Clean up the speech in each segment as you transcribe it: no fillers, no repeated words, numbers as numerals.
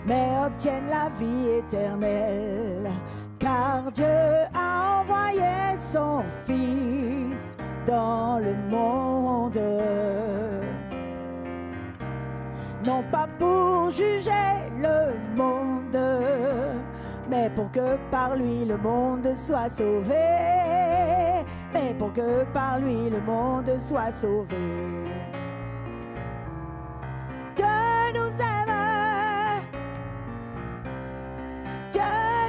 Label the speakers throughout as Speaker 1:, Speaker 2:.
Speaker 1: mais obtiennent la vie éternelle. Car Dieu a envoyé son Fils dans le monde, non pas pour juger le monde, mais pour que par lui le monde soit sauvé, mais pour que par lui le monde soit sauvé. Dieu nous aime, Dieu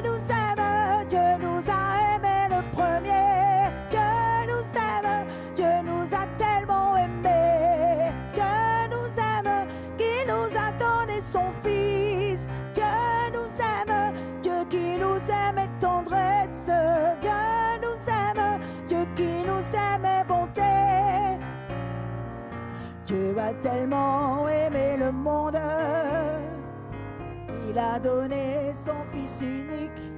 Speaker 1: nous aime, Dieu nous a aimés le premier. Dieu nous aime, Dieu nous a tellement aimés. Dieu nous aime, qui nous a donné son Fils. Dieu nous aime, Dieu qui nous aime et tendresse. Dieu nous aime, Dieu qui nous aime et bonté. Dieu a tellement aimé le monde, il a donné son Fils unique,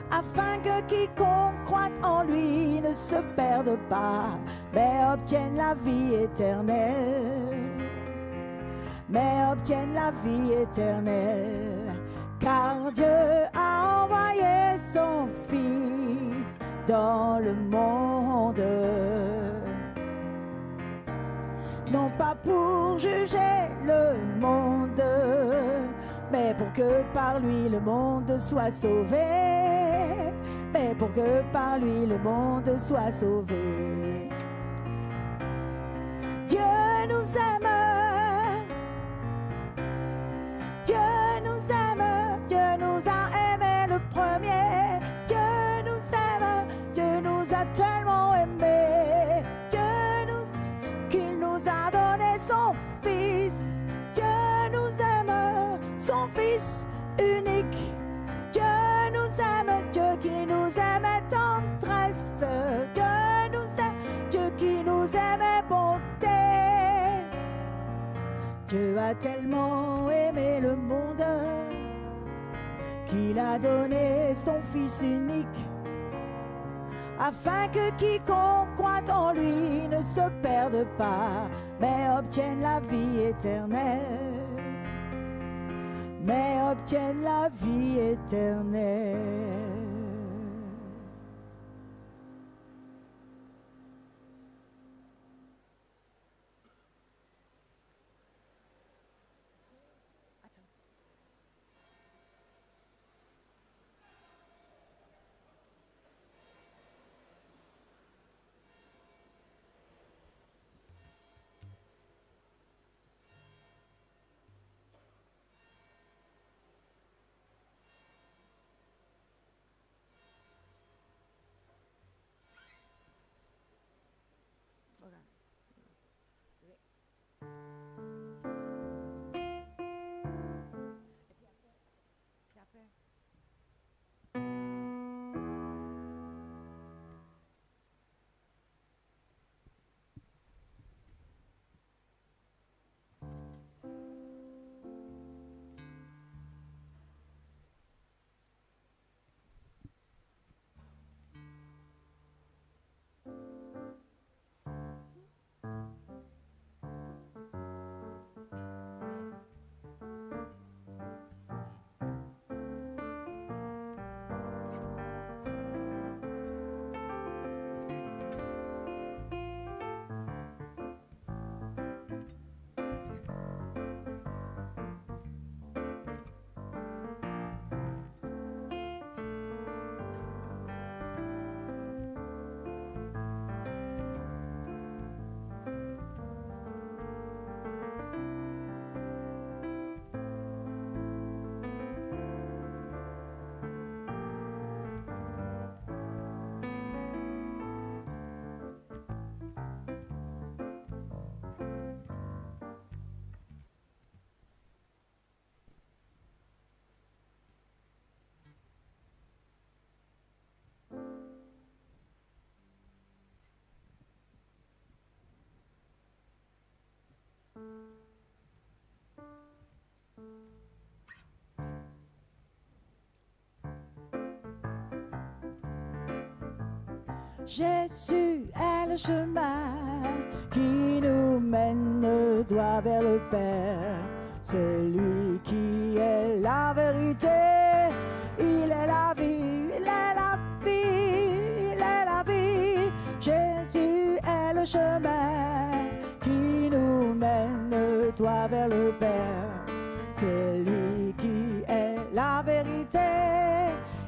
Speaker 1: afin que quiconque croit en lui ne se perde pas, mais obtienne la vie éternelle. Mais obtienne la vie éternelle. Car Dieu a envoyé son Fils dans le monde, non pas pour juger le monde, mais pour que par lui le monde soit sauvé, mais pour que par lui le monde soit sauvé. Dieu nous aime, Dieu nous aime, Dieu nous a aimés le premier. Dieu nous aime, Dieu nous a tellement aimés. Qu'il nous a donné son Fils. Dieu nous aime, son Fils unique. Dieu nous aime, Dieu qui nous aime et tendresse. Dieu nous aime, Dieu qui nous aime et bonté. Dieu a tellement aimé le monde qu'il a donné son Fils unique, afin que quiconque croit en lui ne se perde pas, mais obtienne la vie éternelle. Mais obtienne la vie éternelle. Jésus est le chemin qui nous mène droit vers le Père. C'est lui qui est la vérité. Il est la vie, il est la vie, il est la vie. Jésus est le chemin qui nous mène, toi, vers le Père. C'est lui qui est la vérité,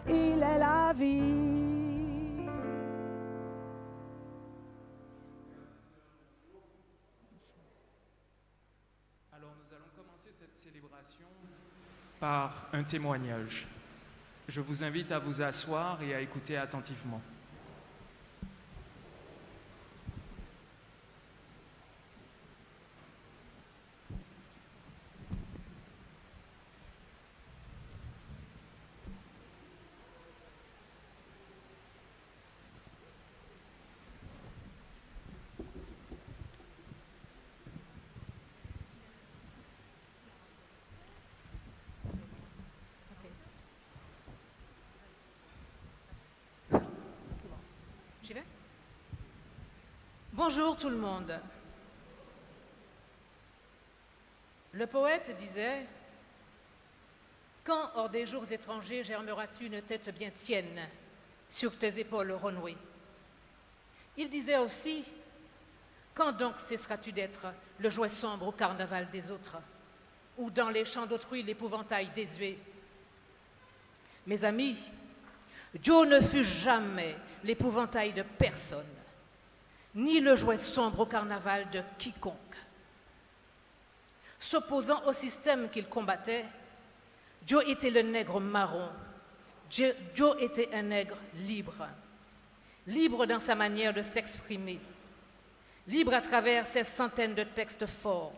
Speaker 1: il est la vie.
Speaker 2: Alors nous allons commencer cette célébration par un témoignage. Je vous invite à vous asseoir et à écouter attentivement.
Speaker 3: J'y vais? Bonjour tout le monde. Le poète disait « Quand hors des jours étrangers germeras-tu une tête bien tienne sur tes épaules renouées ?» Il disait aussi « Quand donc cesseras-tu d'être le jouet sombre au carnaval des autres ou dans les champs d'autrui l'épouvantail désuet ?» Mes amis, Joe ne fut jamais l'épouvantail de personne, ni le jouet sombre au carnaval de quiconque. S'opposant au système qu'il combattait, Joe était le nègre marron. Joe était un nègre libre, libre dans sa manière de s'exprimer, libre à travers ses centaines de textes forts,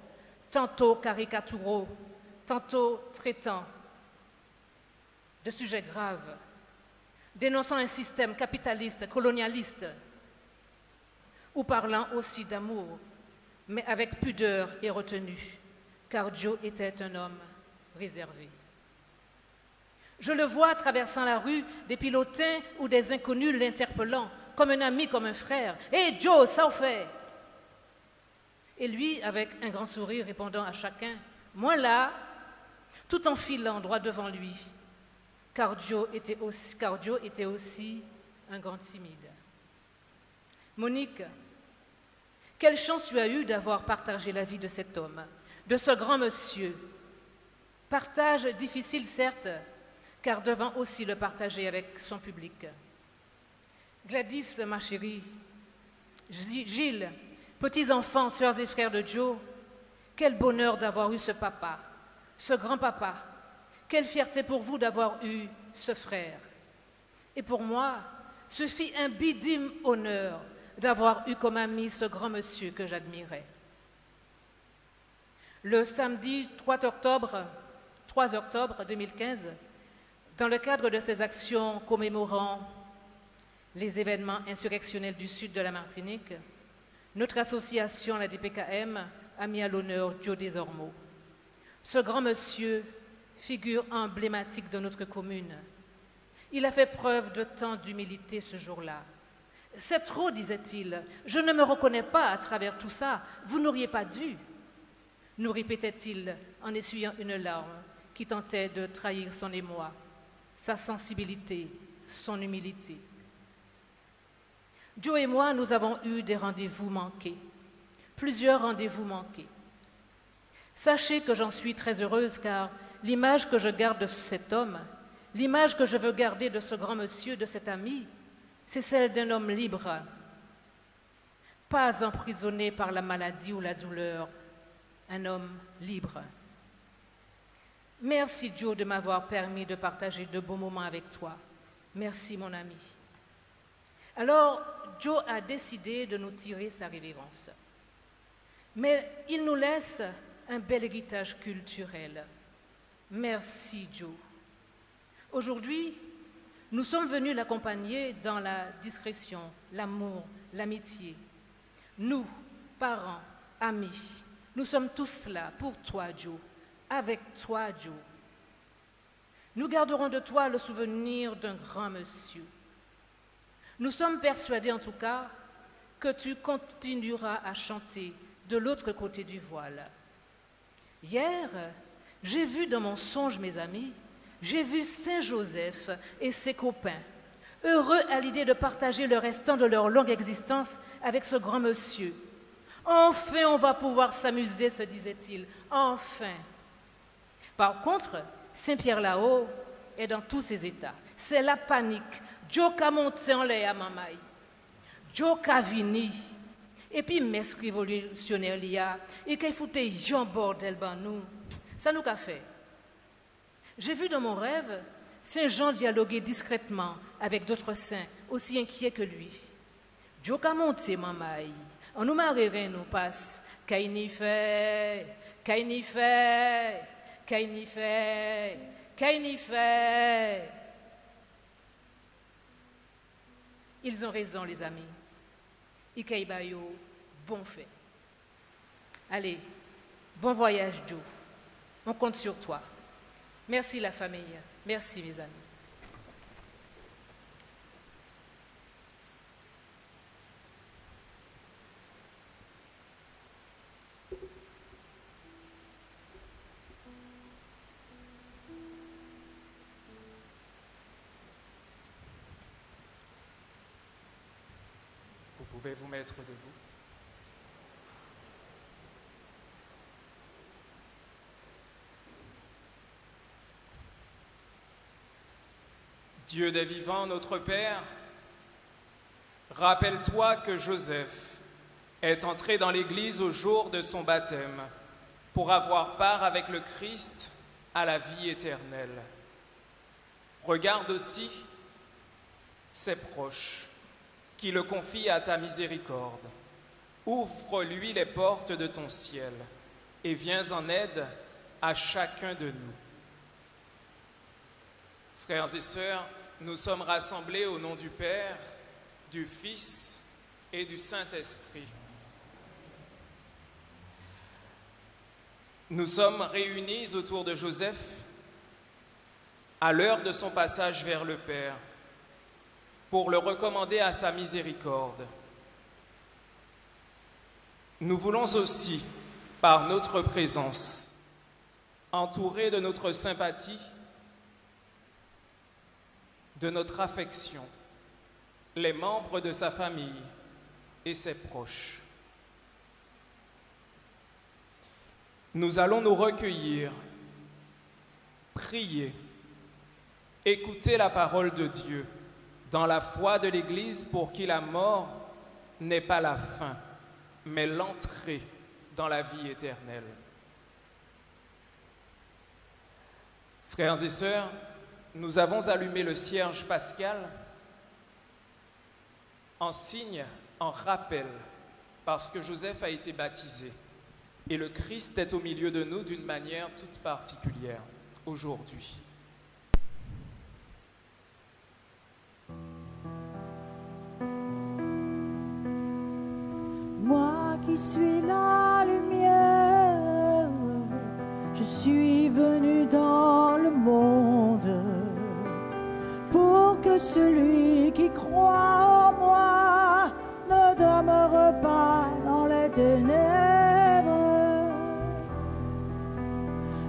Speaker 3: tantôt caricaturaux, tantôt traitant de sujets graves, dénonçant un système capitaliste, colonialiste, ou parlant aussi d'amour, mais avec pudeur et retenue, car Joe était un homme réservé. Je le vois traversant la rue, des pilotins ou des inconnus l'interpellant, comme un ami, comme un frère. « Hé Joe, ça au fait !» Et lui, avec un grand sourire, répondant à chacun, « Moi là !» tout en filant droit devant lui, car Joe était aussi un grand timide. Monique, quelle chance tu as eue d'avoir partagé la vie de cet homme, de ce grand monsieur. Partage difficile, certes, car devant aussi le partager avec son public. Gladys, ma chérie, Gilles, petits-enfants, sœurs et frères de Joe, quel bonheur d'avoir eu ce papa, ce grand-papa. Quelle fierté pour vous d'avoir eu ce frère. Et pour moi, ce fut un bidime honneur d'avoir eu comme ami ce grand monsieur que j'admirais. Le samedi 3 octobre 2015, dans le cadre de ces actions commémorant les événements insurrectionnels du sud de la Martinique, notre association, la DPKM, a mis à l'honneur Joe Desormeaux. Ce grand monsieur, figure emblématique de notre commune. Il a fait preuve de tant d'humilité ce jour-là. « C'est trop, disait-il, je ne me reconnais pas à travers tout ça, vous n'auriez pas dû. » nous répétait-il en essuyant une larme qui tentait de trahir son émoi, sa sensibilité, son humilité. Joe et moi, nous avons eu des rendez-vous manqués, plusieurs rendez-vous manqués. Sachez que j'en suis très heureuse car l'image que je garde de cet homme, l'image que je veux garder de ce grand monsieur, de cet ami, c'est celle d'un homme libre, pas emprisonné par la maladie ou la douleur, un homme libre. Merci Joe de m'avoir permis de partager de beaux moments avec toi. Merci mon ami. Alors, Joe a décidé de nous tirer sa révérence. Mais il nous laisse un bel héritage culturel. Merci Joe. Aujourd'hui, nous sommes venus l'accompagner dans la discrétion, l'amour, l'amitié. Nous, parents, amis, nous sommes tous là pour toi Joe, avec toi Joe. Nous garderons de toi le souvenir d'un grand monsieur. Nous sommes persuadés en tout cas que tu continueras à chanter de l'autre côté du voile. Hier, J'ai vu dans mon songe, mes amis, j'ai vu Saint Joseph et ses copains, heureux à l'idée de partager le restant de leur longue existence avec ce grand monsieur. Enfin, on va pouvoir s'amuser, se disait-il. Enfin. Par contre, Saint-Pierre là-haut est dans tous ses états. C'est la panique. Joe a monté en l'air à Mamaï. Joe a vini. Et puis, mestre révolutionnaire l'IA, et qu'il foutait Jean bordel ban nous. Ça nous a fait. J'ai vu dans mon rêve Saint Jean dialoguer discrètement avec d'autres saints aussi inquiets que lui. Joe a monté Mamaï. On nous marierait, nous passe. Kainifé, Kainifé, Kainifé, Kainifé. Ils ont raison, les amis. Ikaibayo, bon fait. Allez, bon voyage, Joe. On compte sur toi. Merci la famille. Merci mes amis.
Speaker 2: Vous pouvez vous mettre debout. Dieu des vivants, notre Père, rappelle-toi que Joseph est entré dans l'Église au jour de son baptême pour avoir part avec le Christ à la vie éternelle. Regarde aussi ses proches qui le confient à ta miséricorde. Ouvre-lui les portes de ton ciel et viens en aide à chacun de nous. Frères et sœurs, nous sommes rassemblés au nom du Père, du Fils et du Saint-Esprit. Nous sommes réunis autour de Joseph à l'heure de son passage vers le Père pour le recommander à sa miséricorde. Nous voulons aussi, par notre présence, entourés de notre sympathie, de notre affection, les membres de sa famille et ses proches. Nous allons nous recueillir, prier, écouter la parole de Dieu dans la foi de l'Église pour qui la mort n'est pas la fin, mais l'entrée dans la vie éternelle. Frères et sœurs, nous avons allumé le cierge pascal en signe, en rappel, parce que Joseph a été baptisé et le Christ est au milieu de nous d'une manière toute particulière aujourd'hui.
Speaker 1: Moi qui suis la lumière, je suis venu dans le monde pour que celui qui croit en moi ne demeure pas dans les ténèbres.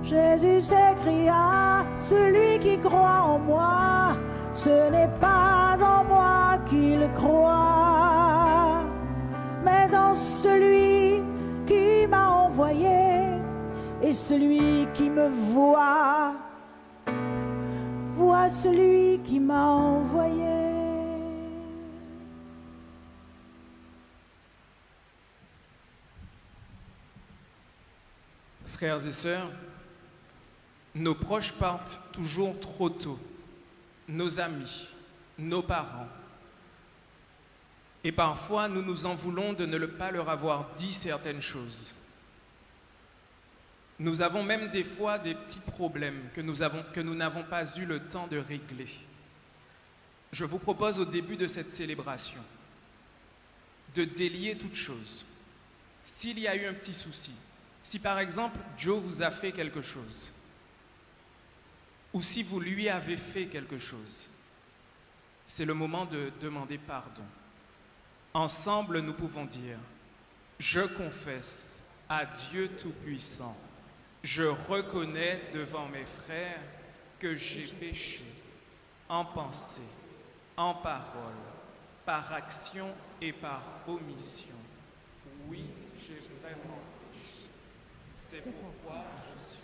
Speaker 1: Jésus s'écria, celui qui croit en moi, ce n'est pas en moi qu'il croit, mais en celui qui m'a envoyé. Et celui qui me voit, voit celui qui m'a envoyé.
Speaker 2: Frères et sœurs, nos proches partent toujours trop tôt, nos amis, nos parents. Et parfois, nous nous en voulons de ne pas leur avoir dit certaines choses. Nous avons même des fois des petits problèmes que nous n'avons pas eu le temps de régler. Je vous propose au début de cette célébration de délier toute chose. S'il y a eu un petit souci, si par exemple Joe vous a fait quelque chose, ou si vous lui avez fait quelque chose, c'est le moment de demander pardon. Ensemble, nous pouvons dire « Je confesse à Dieu Tout-Puissant, Je reconnais devant mes frères que j'ai péché en pensée, en parole, par action et par omission. Oui, j'ai vraiment péché. C'est pourquoi je suis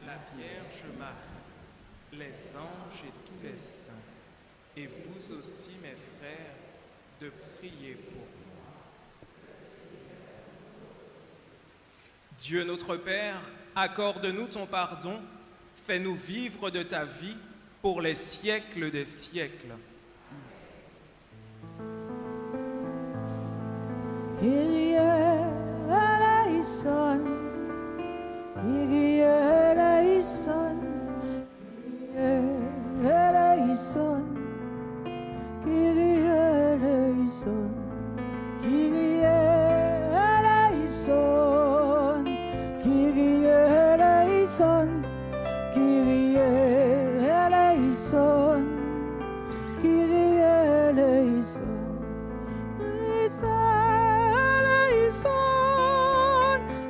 Speaker 2: la Vierge Marie, les anges et tous les saints, et vous aussi, mes frères, de prier pour moi. Dieu notre Père, accorde-nous ton pardon, fais-nous vivre de ta vie pour les siècles des siècles.
Speaker 1: Kyrie eleison, Kyrie eleison, Kyrie eleison, Kyrie eleison, Kyrie eleison, Kyrie eleison, Kyrie eleison, Kyrie eleison, Christ eleison,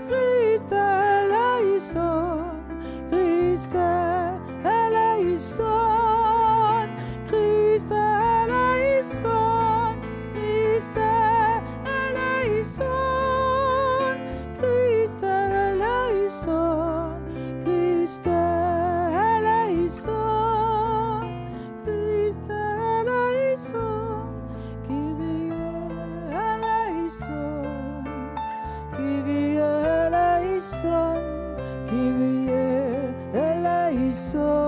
Speaker 1: Christ eleison, Christ eleison, Christ eleison, Christ eleison, Christ eleison, Christ eleison, Christ eleison, Kyrie eleison, Kyrie eleison, Kyrie eleison,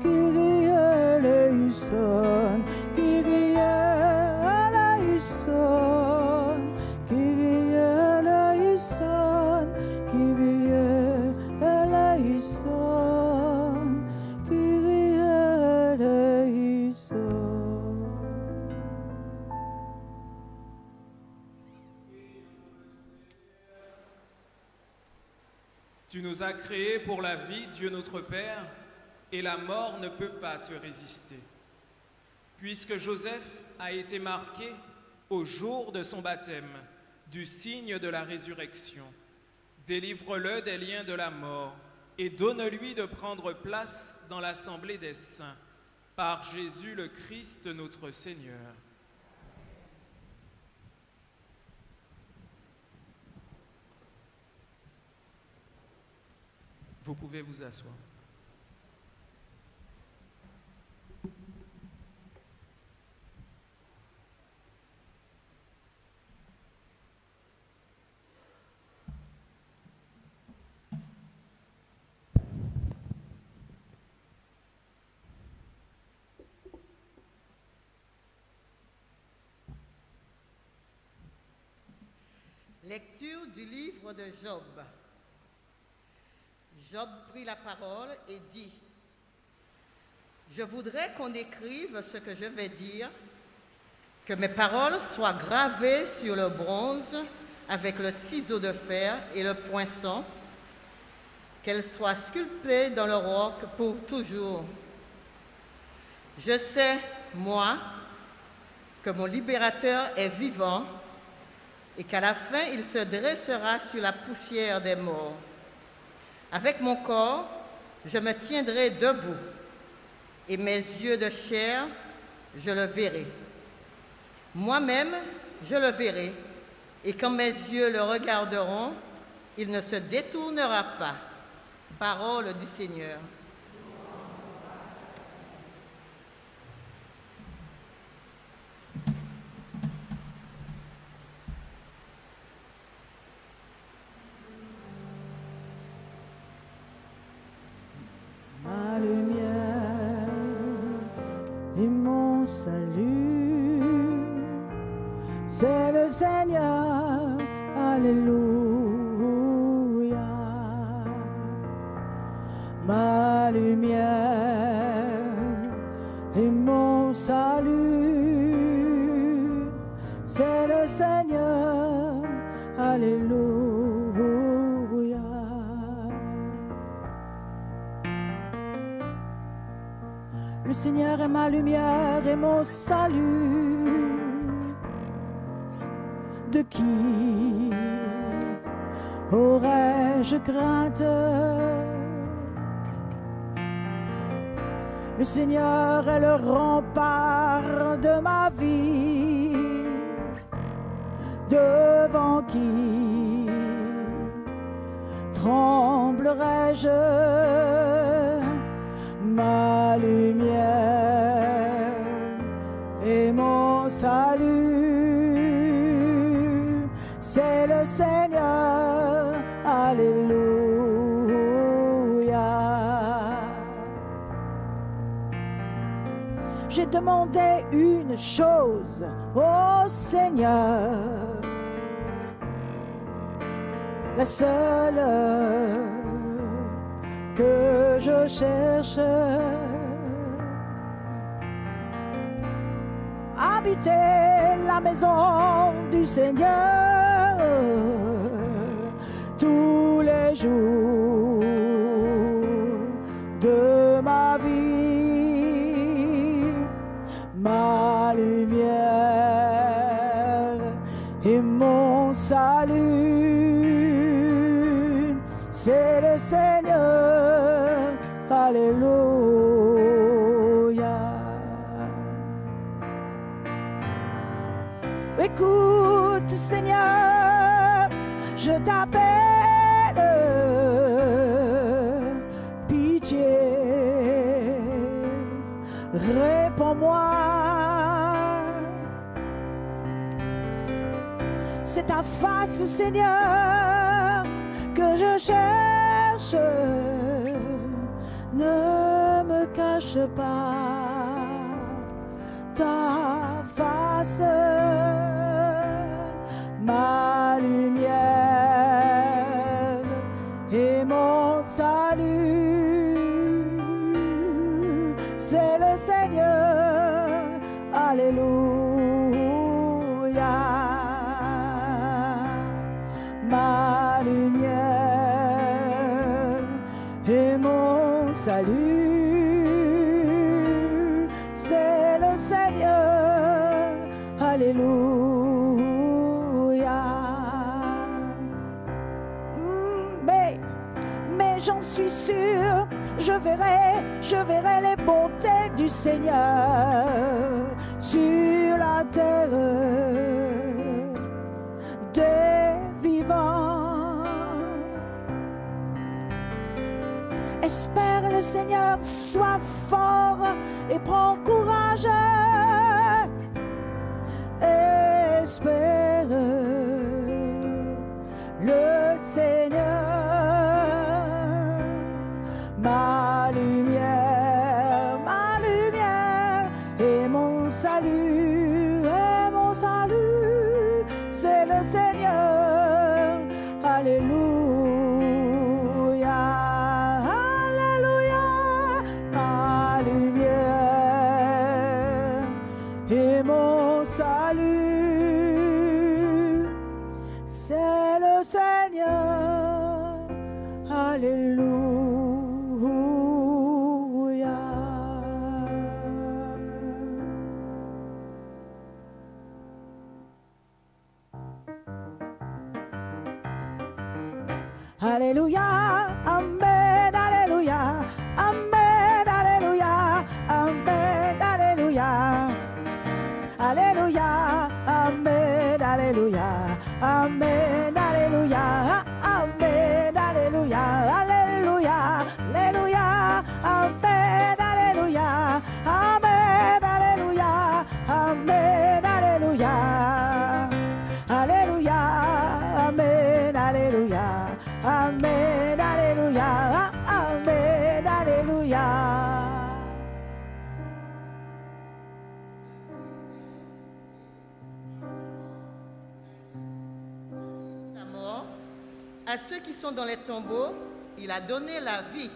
Speaker 1: Kyrie eleison, Kyrie eleison, Kyrie eleison, Kyrie eleison, Kyrie eleison.
Speaker 2: Tu nous as créés pour la vie, Dieu notre Père, et la mort ne peut pas te résister. Puisque Joseph a été marqué au jour de son baptême du signe de la résurrection, délivre-le des liens de la mort et donne-lui de prendre place dans l'assemblée des saints, par Jésus le Christ notre Seigneur. Vous pouvez vous asseoir.
Speaker 4: Lecture du livre de Job. Job prit la parole et dit : Je voudrais qu'on écrive ce que je vais dire, que mes paroles soient gravées sur le bronze avec le ciseau de fer et le poinçon, qu'elles soient sculptées dans le roc pour toujours. Je sais, moi, que mon libérateur est vivant et qu'à la fin, il se dressera sur la poussière des morts. Avec mon corps, je me tiendrai debout, et mes yeux de chair, je le verrai. Moi-même, je le verrai, et quand mes yeux le regarderont, il ne se détournera pas. Parole du Seigneur.
Speaker 1: Ma lumière et mon salut, c'est le Seigneur, alléluia. Ma lumière et mon salut, c'est le Seigneur, alléluia. Le Seigneur est ma lumière et mon salut. De qui aurais-je crainte? Le Seigneur est le rempart de ma vie, devant qui tremblerais-je? Ma lumière et mon salut, c'est le Seigneur. Alléluia. J'ai demandé une chose au Seigneur, la seule que je cherche, habiter la maison du Seigneur tous les jours de ma vie. Ma lumière et mon salut, c'est le Seigneur. Alléluia. Écoute, Seigneur, je t'appelle, pitié, réponds-moi. C'est ta face, Seigneur, que je cherche. Ne me cache pas ta face. Ma lumière et mon salut, c'est le Seigneur. Alléluia. Ma lumière et mon salut, c'est le Seigneur. Alléluia. Mais j'en suis sûr, je verrai les bontés du Seigneur sur la terre des vivants. Espère le Seigneur, sois fort et prends courage. Espère le Seigneur. Ma lumière et mon salut, c'est le Seigneur. Alléluia, alléluia. Ma lumière et mon salut, c'est le Seigneur. Alléluia. Alléluia, amen, alléluia, amen, alléluia, amen, alléluia, alléluia, amen, alléluia, amen, alléluia, amen, alléluia, alléluia, alléluia, amen, alléluia, amen, alléluia, amen, alléluia, alléluia, amen, alléluia. Amen, alléluia, amen, alléluia.
Speaker 4: La mort, à ceux qui sont dans les tombeaux, il a donné la vie.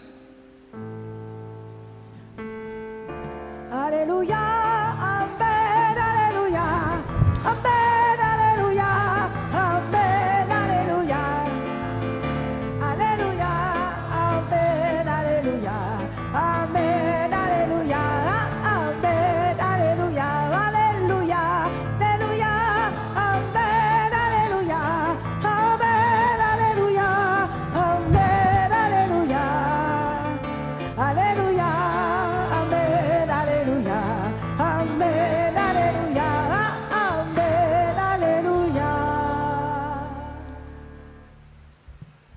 Speaker 1: Alléluia, amen, alléluia, amen, alléluia, amen, alléluia. Alléluia, amen, alléluia, amen, alléluia, amen, alléluia, alléluia, alléluia, amen, alléluia, amen, alléluia,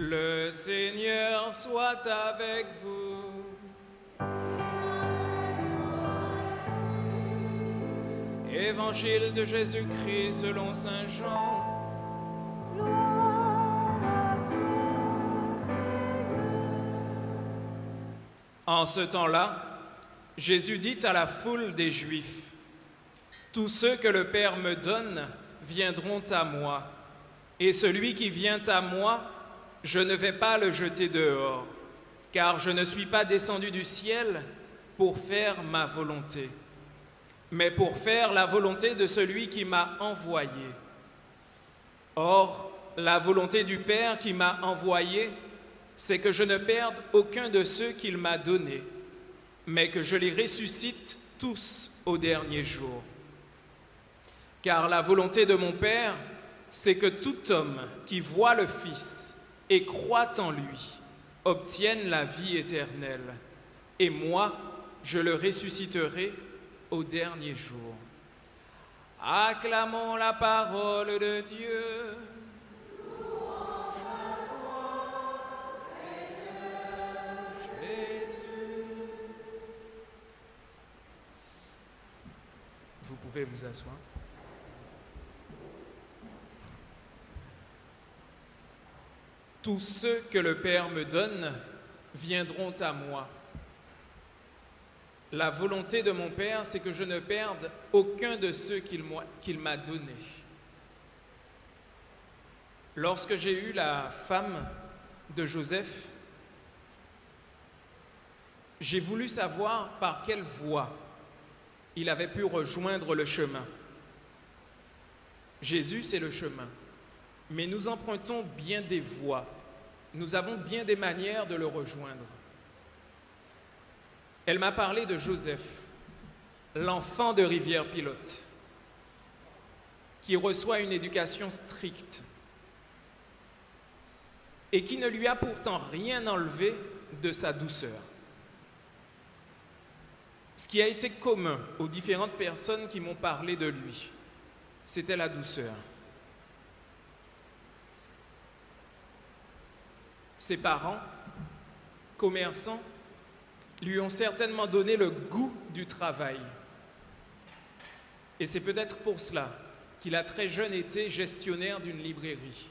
Speaker 2: Le Seigneur soit avec vous. Évangile de Jésus-Christ selon Saint Jean.
Speaker 1: Gloire à toi, Seigneur.
Speaker 2: En ce temps-là, Jésus dit à la foule des Juifs, « Tous ceux que le Père me donne viendront à moi, et celui qui vient à moi, je ne vais pas le jeter dehors, car je ne suis pas descendu du ciel pour faire ma volonté, mais pour faire la volonté de celui qui m'a envoyé. Or, la volonté du Père qui m'a envoyé, c'est que je ne perde aucun de ceux qu'il m'a donnés, mais que je les ressuscite tous au dernier jour. Car la volonté de mon Père, c'est que tout homme qui voit le Fils et croit en lui obtienne la vie éternelle. Et moi, je le ressusciterai au dernier jour. » Acclamons la parole de Dieu. Louange à toi, Seigneur Jésus. Vous pouvez vous asseoir. Tous ceux que le Père me donne viendront à moi. La volonté de mon Père, c'est que je ne perde aucun de ceux qu'il m'a donnés. Lorsque j'ai eu la femme de Joseph, j'ai voulu savoir par quelle voie il avait pu rejoindre le chemin. Jésus, c'est le chemin. Mais nous empruntons bien des voies. Nous avons bien des manières de le rejoindre. Elle m'a parlé de Joseph, l'enfant de Rivière-Pilote, qui reçoit une éducation stricte et qui ne lui a pourtant rien enlevé de sa douceur. Ce qui a été commun aux différentes personnes qui m'ont parlé de lui, c'était la douceur. Ses parents, commerçants, lui ont certainement donné le goût du travail. Et c'est peut-être pour cela qu'il a très jeune été gestionnaire d'une librairie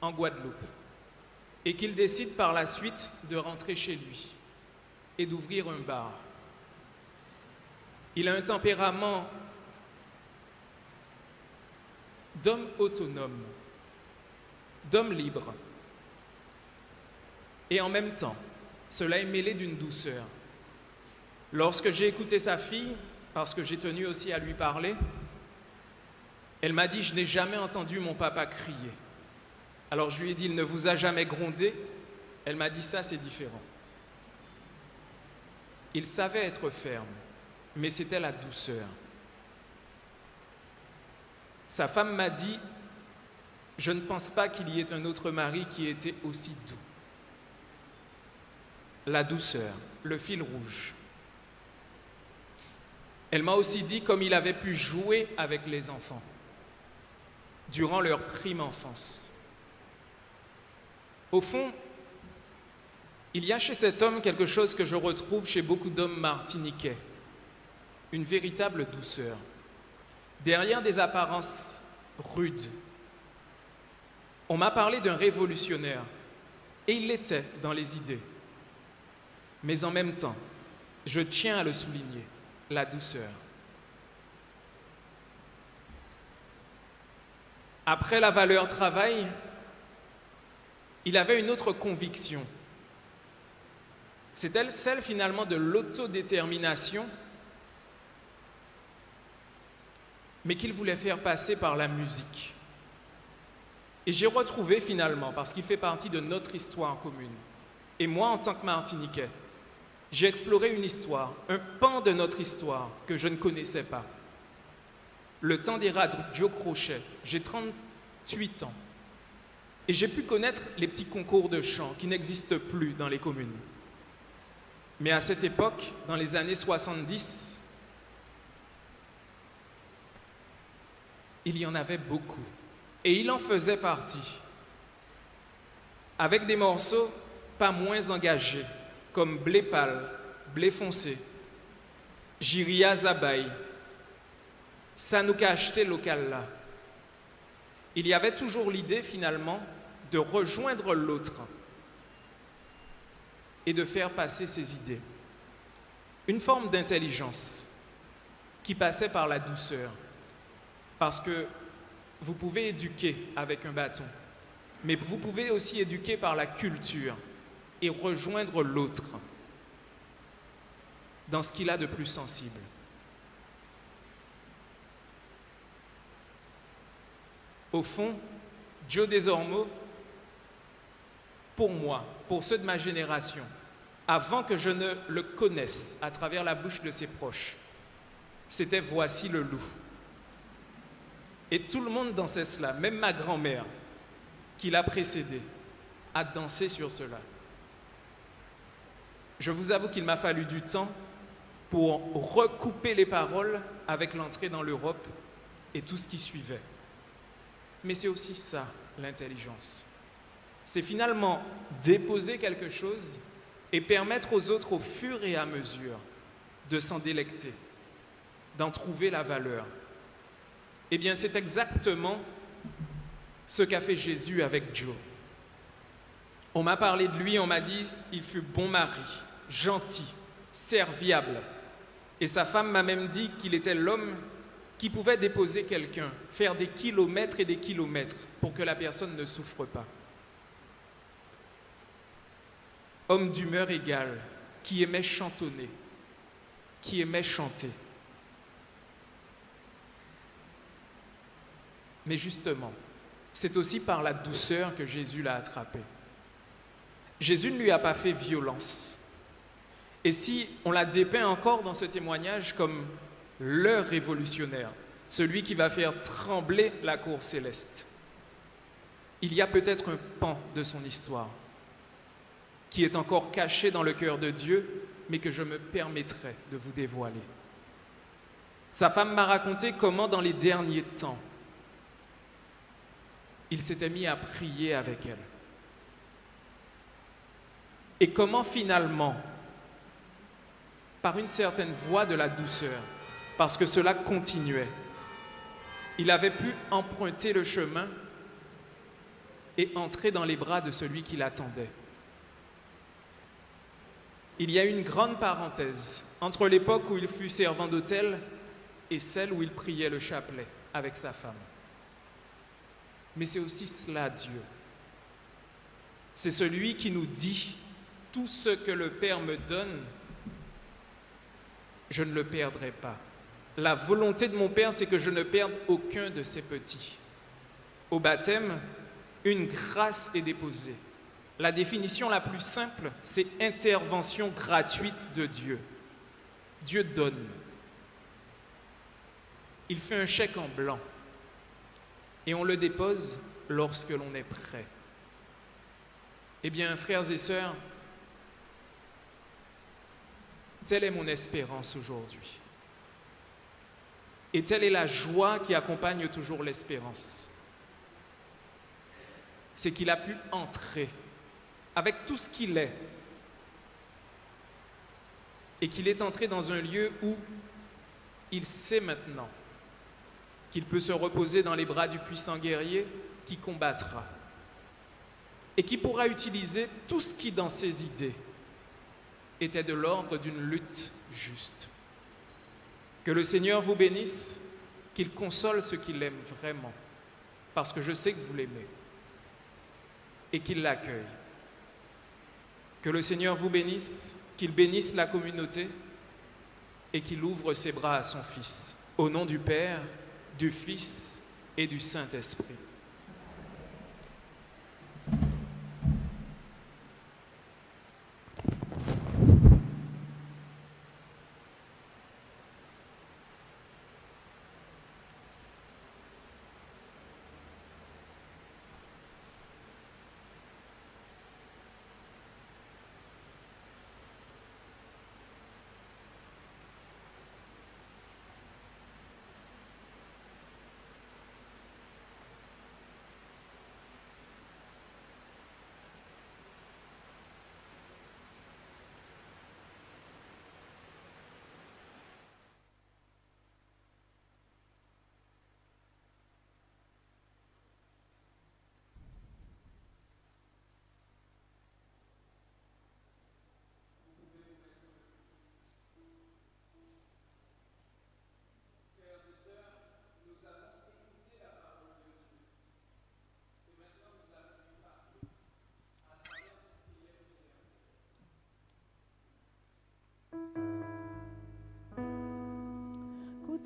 Speaker 2: en Guadeloupe et qu'il décide par la suite de rentrer chez lui et d'ouvrir un bar. Il a un tempérament d'homme autonome, d'homme libre. Et en même temps, cela est mêlé d'une douceur. Lorsque j'ai écouté sa fille, parce que j'ai tenu aussi à lui parler, elle m'a dit « Je n'ai jamais entendu mon papa crier ». Alors je lui ai dit « Il ne vous a jamais grondé ?» Elle m'a dit « Ça, c'est différent ». Il savait être ferme, mais c'était la douceur. Sa femme m'a dit « Je ne pense pas qu'il y ait un autre mari qui ait été aussi doux ». La douceur, le fil rouge. Elle m'a aussi dit comme il avait pu jouer avec les enfants durant leur prime enfance. Au fond, il y a chez cet homme quelque chose que je retrouve chez beaucoup d'hommes martiniquais, une véritable douceur. Derrière des apparences rudes, on m'a parlé d'un révolutionnaire, et il l'était dans les idées. Mais en même temps, je tiens à le souligner, la douceur. Après la valeur travail, il avait une autre conviction. C'était celle finalement de l'autodétermination, mais qu'il voulait faire passer par la musique. Et j'ai retrouvé finalement, parce qu'il fait partie de notre histoire commune, et moi en tant que Martiniquais, j'ai exploré une histoire, un pan de notre histoire que je ne connaissais pas. Le temps des radios crochets, j'ai 38 ans. Et j'ai pu connaître les petits concours de chant qui n'existent plus dans les communes. Mais à cette époque, dans les années 70, il y en avait beaucoup. Et il en faisait partie. avec des morceaux pas moins engagés, comme blé pâle, blé foncé, Jiria Zabaï, Sanouka acheté local là. Il y avait toujours l'idée finalement de rejoindre l'autre et de faire passer ses idées. Une forme d'intelligence qui passait par la douceur. Parce que vous pouvez éduquer avec un bâton, mais vous pouvez aussi éduquer par la culture et rejoindre l'autre dans ce qu'il a de plus sensible. Au fond, Joe Desormeaux, pour moi, pour ceux de ma génération, avant que je ne le connaisse à travers la bouche de ses proches, c'était Voici le loup. Et tout le monde dansait cela, même ma grand-mère, qui l'a précédé, a dansé sur cela. Je vous avoue qu'il m'a fallu du temps pour recouper les paroles avec l'entrée dans l'Europe et tout ce qui suivait. Mais c'est aussi ça, l'intelligence. C'est finalement déposer quelque chose et permettre aux autres, au fur et à mesure, de s'en délecter, d'en trouver la valeur. Eh bien, c'est exactement ce qu'a fait Jésus avec Joe. On m'a parlé de lui, on m'a dit, il fut bon mari, gentil, serviable. Et sa femme m'a même dit qu'il était l'homme qui pouvait déposer quelqu'un, faire des kilomètres et des kilomètres pour que la personne ne souffre pas. Homme d'humeur égale, qui aimait chantonner, qui aimait chanter. Mais justement, c'est aussi par la douceur que Jésus l'a attrapé. Jésus ne lui a pas fait violence. Et si on l'a dépeint encore dans ce témoignage comme le révolutionnaire, celui qui va faire trembler la cour céleste, il y a peut-être un pan de son histoire qui est encore caché dans le cœur de Dieu, mais que je me permettrai de vous dévoiler. Sa femme m'a raconté comment dans les derniers temps, il s'était mis à prier avec elle. Et comment finalement, par une certaine voie de la douceur, parce que cela continuait, il avait pu emprunter le chemin et entrer dans les bras de celui qui l'attendait. Il y a une grande parenthèse entre l'époque où il fut servant d'hôtel et celle où il priait le chapelet avec sa femme. Mais c'est aussi cela, Dieu. C'est celui qui nous dit « Tout ce que le Père me donne, je ne le perdrai pas. La volonté de mon Père, c'est que je ne perde aucun de ses petits. » Au baptême, une grâce est déposée. La définition la plus simple, c'est intervention gratuite de Dieu. Dieu donne. Il fait un chèque en blanc et on le dépose lorsque l'on est prêt. Eh bien, frères et sœurs, telle est mon espérance aujourd'hui. Et telle est la joie qui accompagne toujours l'espérance. C'est qu'il a pu entrer avec tout ce qu'il est et qu'il est entré dans un lieu où il sait maintenant qu'il peut se reposer dans les bras du puissant guerrier qui combattra et qui pourra utiliser tout ce qui dans ses idées était de l'ordre d'une lutte juste. Que le Seigneur vous bénisse, qu'il console ceux qui l'aiment vraiment, parce que je sais que vous l'aimez, et qu'il l'accueille. Que le Seigneur vous bénisse, qu'il bénisse la communauté et qu'il ouvre ses bras à son Fils. Au nom du Père, du Fils et du Saint-Esprit.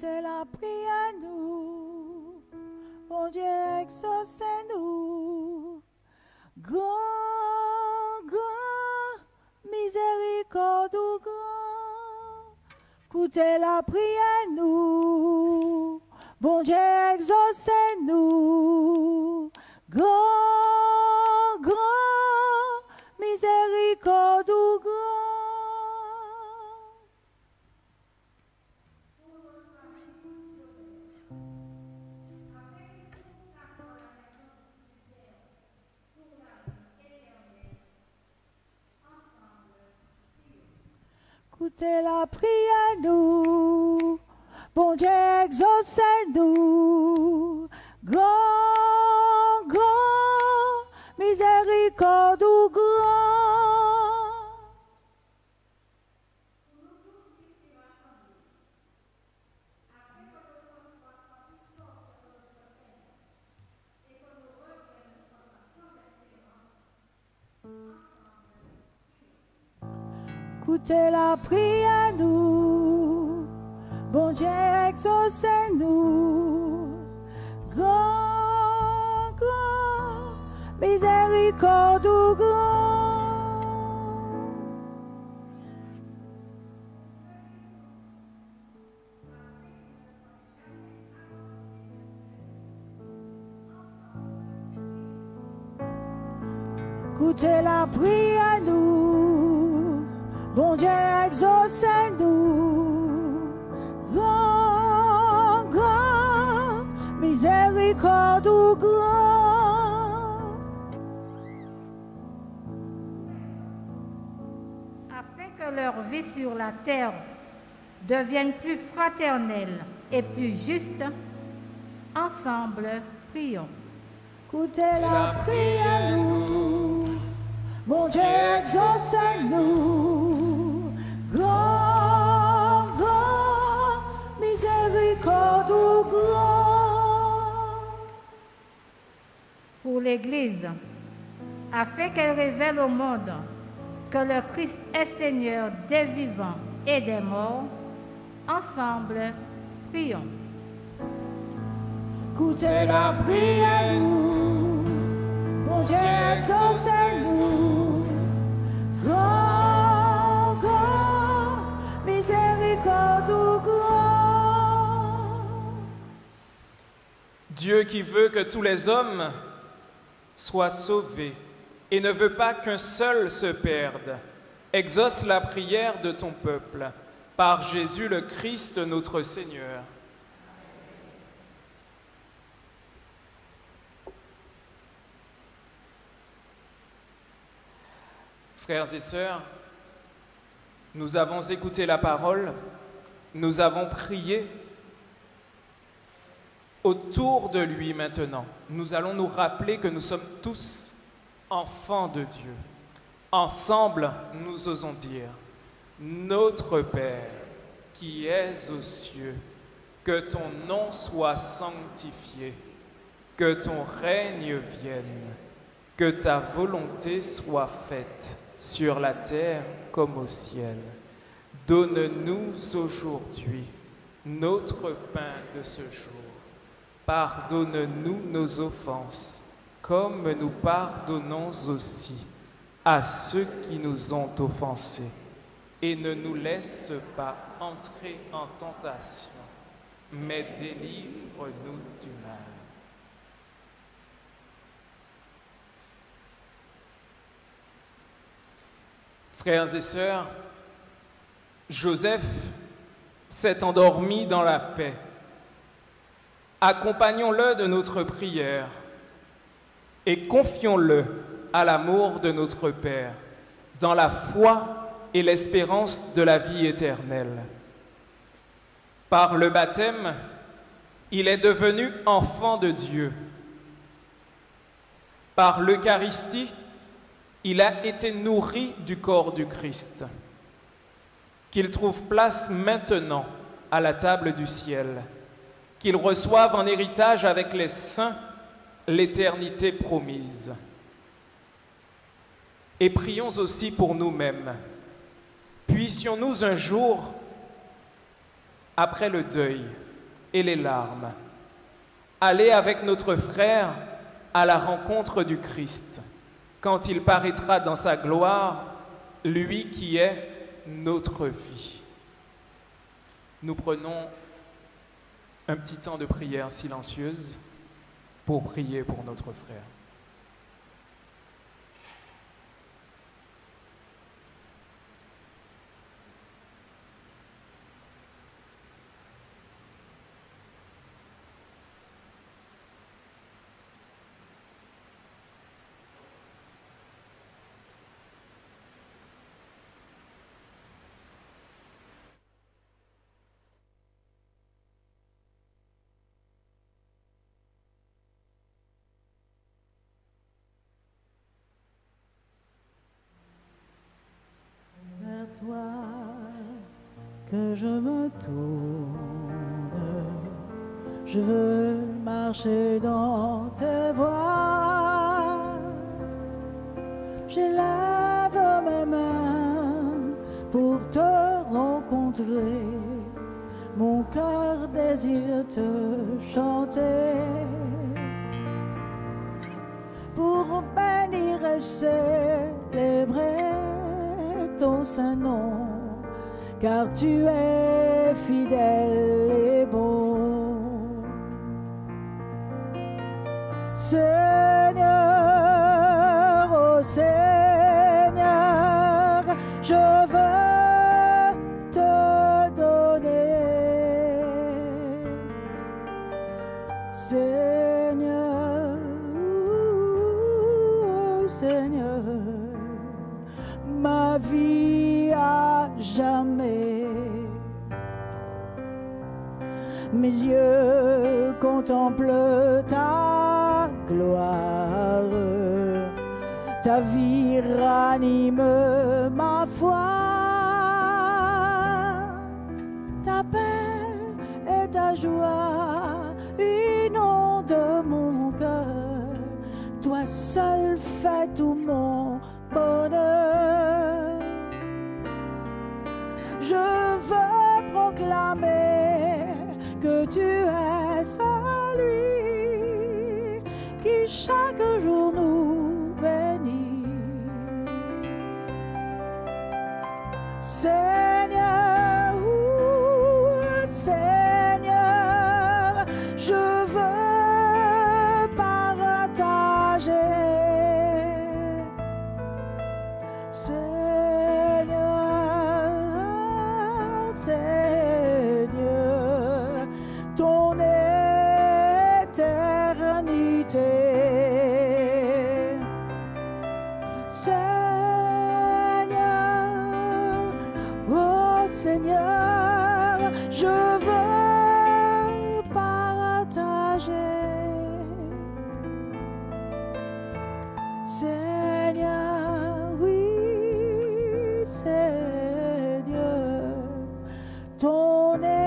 Speaker 1: Écoutez la prière, nous. Bon Dieu, exaucez-nous. Grand, grand, miséricorde ou grand. Écoutez la prière, nous. Bon Dieu, exaucez-nous. Grand, grand, miséricorde ou grand. Écoutez la prière, nous. Bon Dieu, exaucez-nous. Grand, grand, miséricorde ou grand. Écoutez la prière, nous. Bon Dieu, exaucez-nous. Grand, grand, miséricorde ou grand. Écoutez la prière, nous. Bon Dieu, exaucez-nous. Grand, grand, miséricorde ou grand.
Speaker 5: Afin que leur vie sur la terre devienne plus fraternelle et plus juste, ensemble, prions.
Speaker 1: Écoutez la prière, nous. Bon Dieu, exaucez-nous. Grand, grand, miséricorde ou grand.
Speaker 5: Pour l'Église, afin qu'elle révèle au monde que le Christ est Seigneur des vivants et des morts, ensemble, prions.
Speaker 1: Écoutez la prière, nous. Bon Dieu, exaucez-nous. Grand, grand, miséricorde ou grand.
Speaker 2: Dieu qui veut que tous les hommes soient sauvés et ne veut pas qu'un seul se perde, exauce la prière de ton peuple par Jésus le Christ notre Seigneur. Frères et sœurs, nous avons écouté la parole, nous avons prié. Autour de lui maintenant, nous allons nous rappeler que nous sommes tous enfants de Dieu. Ensemble, nous osons dire, Notre Père, qui es aux cieux, que ton nom soit sanctifié, que ton règne vienne, que ta volonté soit faite sur la terre comme au ciel. Donne-nous aujourd'hui notre pain de ce jour. Pardonne-nous nos offenses, comme nous pardonnons aussi à ceux qui nous ont offensés. Et ne nous laisse pas entrer en tentation, mais délivre-nous du mal. Frères et sœurs, Joseph s'est endormi dans la paix. Accompagnons-le de notre prière et confions-le à l'amour de notre Père, dans la foi et l'espérance de la vie éternelle. Par le baptême, il est devenu enfant de Dieu. Par l'Eucharistie, il a été nourri du corps du Christ. Qu'il trouve place maintenant à la table du ciel, qu'il reçoive en héritage avec les saints l'éternité promise. Et prions aussi pour nous-mêmes. Puissions-nous un jour, après le deuil, et les larmes. Allez avec notre frère à la rencontre du Christ, quand il paraîtra dans sa gloire, lui qui est notre vie. Nous prenons un petit temps de prière silencieuse pour prier pour notre frère.
Speaker 1: Vers toi que je me tourne, je veux marcher dans tes voies. J'élève mes mains pour te rencontrer, mon cœur désire te chanter. Pour bénir et célébrer ton saint nom, car tu es fidèle et bon. Seigneur, oh Seigneur, je veux te donner. Seigneur, oh Seigneur, ma vie à jamais. Mes yeux contemplent ta gloire, ta vie ranime ma foi. Ta paix et ta joie inondent mon cœur, toi seul fais tout mon bonheur. Je veux proclamer que tu es celui qui chaque jour nous bénit. Seigneur, oh Seigneur, je veux partager. Seigneur, Seigneur, ton éternité. Seigneur, oh Seigneur, je veux partager. Seigneur, oui, Seigneur, ton éternité.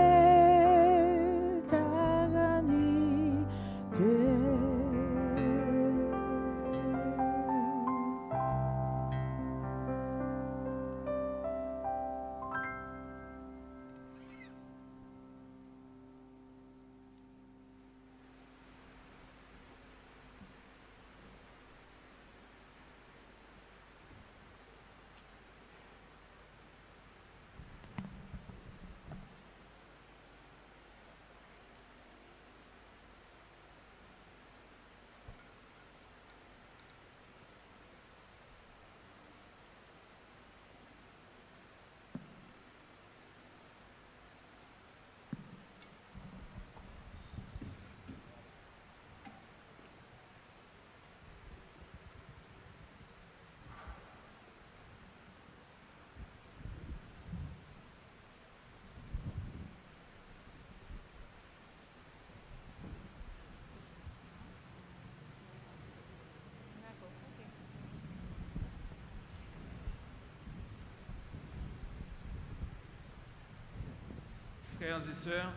Speaker 2: Frères et sœurs,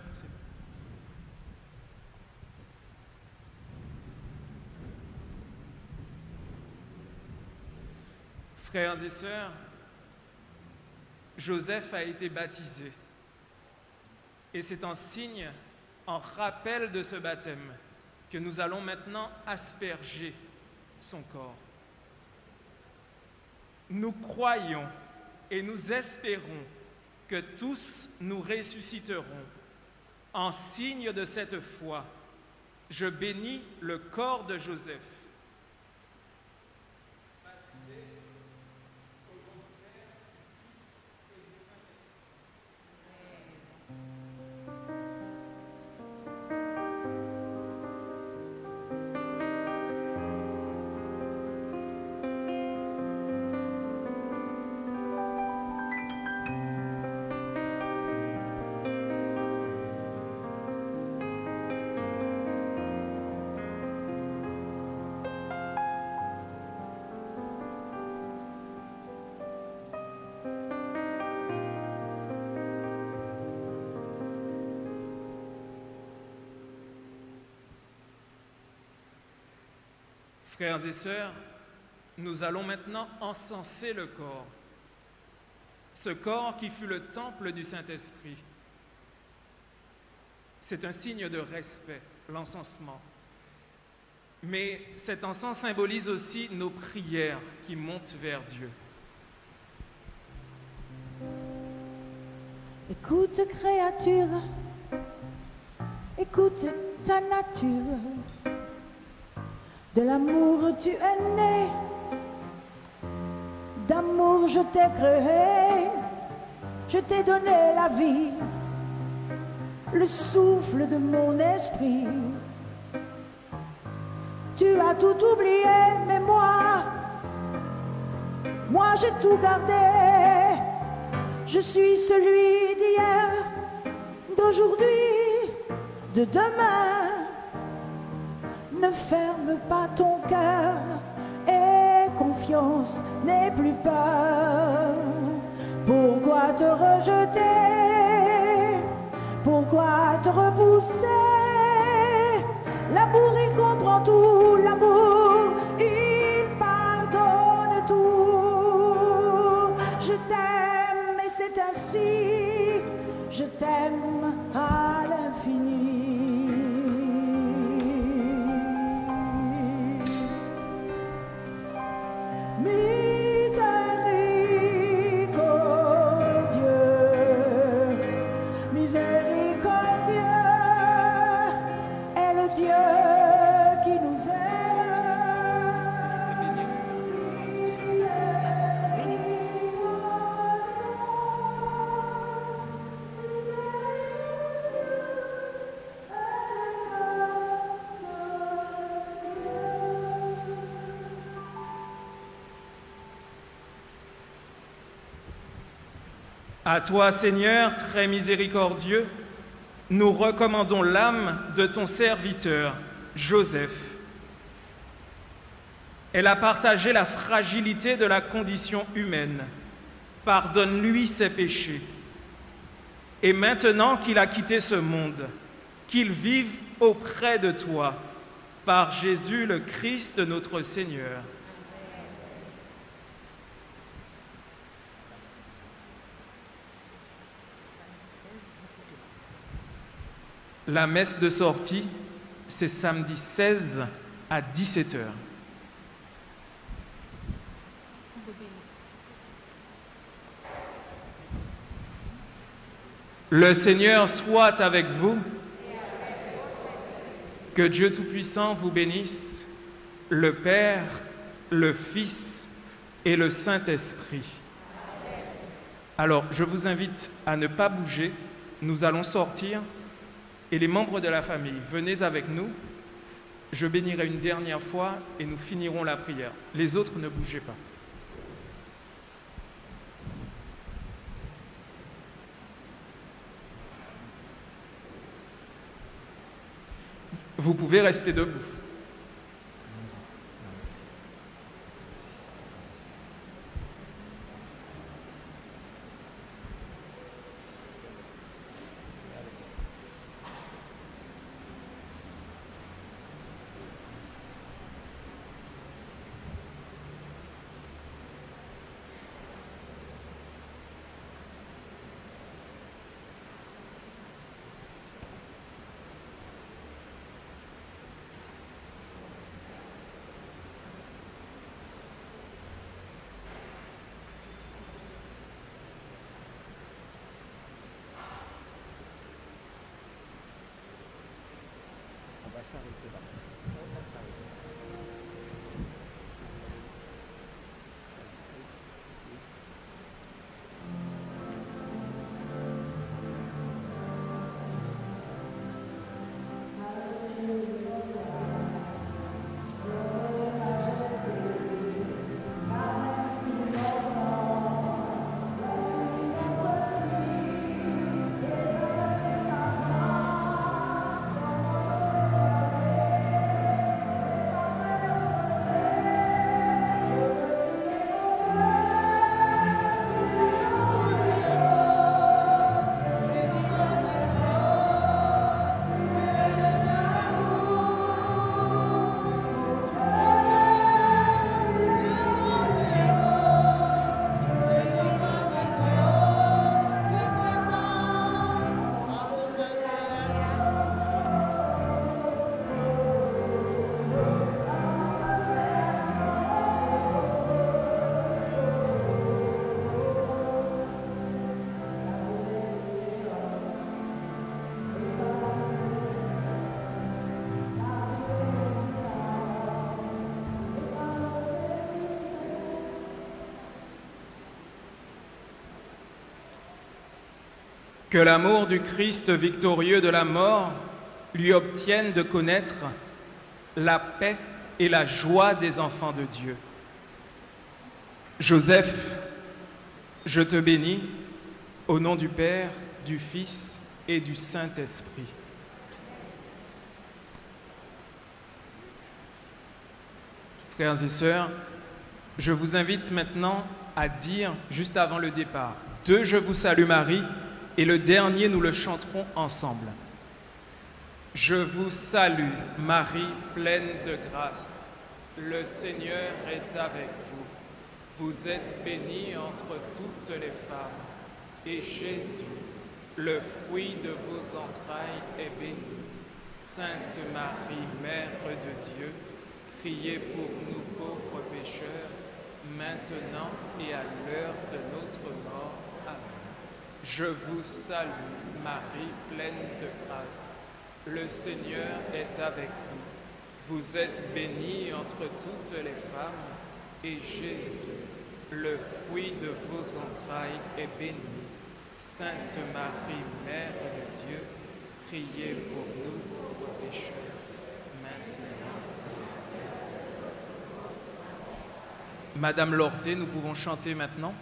Speaker 2: frères et sœurs, Joseph a été baptisé. Et c'est un signe en rappel de ce baptême, que nous allons maintenant asperger son corps. Nous croyons et nous espérons que tous nous ressusciterons. En signe de cette foi, je bénis le corps de Joseph. Frères et sœurs, nous allons maintenant encenser le corps, ce corps qui fut le temple du Saint-Esprit. C'est un signe de respect, l'encensement. Mais cet encens symbolise aussi nos prières qui montent vers Dieu.
Speaker 1: Écoute, créature, écoute ta nature. De l'amour tu es né, d'amour je t'ai créé, je t'ai donné la vie, le souffle de mon esprit. Tu as tout oublié, mais moi j'ai tout gardé. Je suis celui d'hier, d'aujourd'hui, de demain. Ne ferme pas ton cœur et confiance, n'aie plus peur. Pourquoi te rejeter? Pourquoi te repousser? L'amour il comprend tout, l'amour il pardonne tout. Je t'aime et c'est ainsi, je t'aime à l'infini.
Speaker 2: À toi, Seigneur, très miséricordieux, nous recommandons l'âme de ton serviteur, Joseph. Elle a partagé la fragilité de la condition humaine. Pardonne-lui ses péchés. Et maintenant qu'il a quitté ce monde, qu'il vive auprès de toi, par Jésus le Christ notre Seigneur. La messe de sortie, c'est samedi 16 à 17h. Le Seigneur soit avec vous. Que Dieu Tout-Puissant vous bénisse, le Père, le Fils et le Saint-Esprit. Alors, je vous invite à ne pas bouger. Nous allons sortir. Et les membres de la famille, venez avec nous. Je bénirai une dernière fois et nous finirons la prière. Les autres, ne bougez pas. Vous pouvez rester debout. s'arrêter là. Que l'amour du Christ victorieux de la mort lui obtienne de connaître la paix et la joie des enfants de Dieu. Joseph, je te bénis au nom du Père, du Fils et du Saint-Esprit. Frères et sœurs, je vous invite maintenant à dire, juste avant le départ, « Deux, je vous salue Marie », et le dernier, nous le chanterons ensemble. Je vous salue, Marie, pleine de grâce. Le Seigneur est avec vous. Vous êtes bénie entre toutes les femmes. Et Jésus, le fruit de vos entrailles, est béni. Sainte Marie, Mère de Dieu, priez pour nous pauvres pécheurs, maintenant et à l'heure de notre mort. Amen. Je vous salue, Marie, pleine de grâce. Le Seigneur est avec vous. Vous êtes bénie entre toutes les femmes, et Jésus, le fruit de vos entrailles, est béni. Sainte Marie, Mère de Dieu, priez pour nous pauvres pécheurs, maintenant. Madame Lorté, nous pouvons chanter maintenant.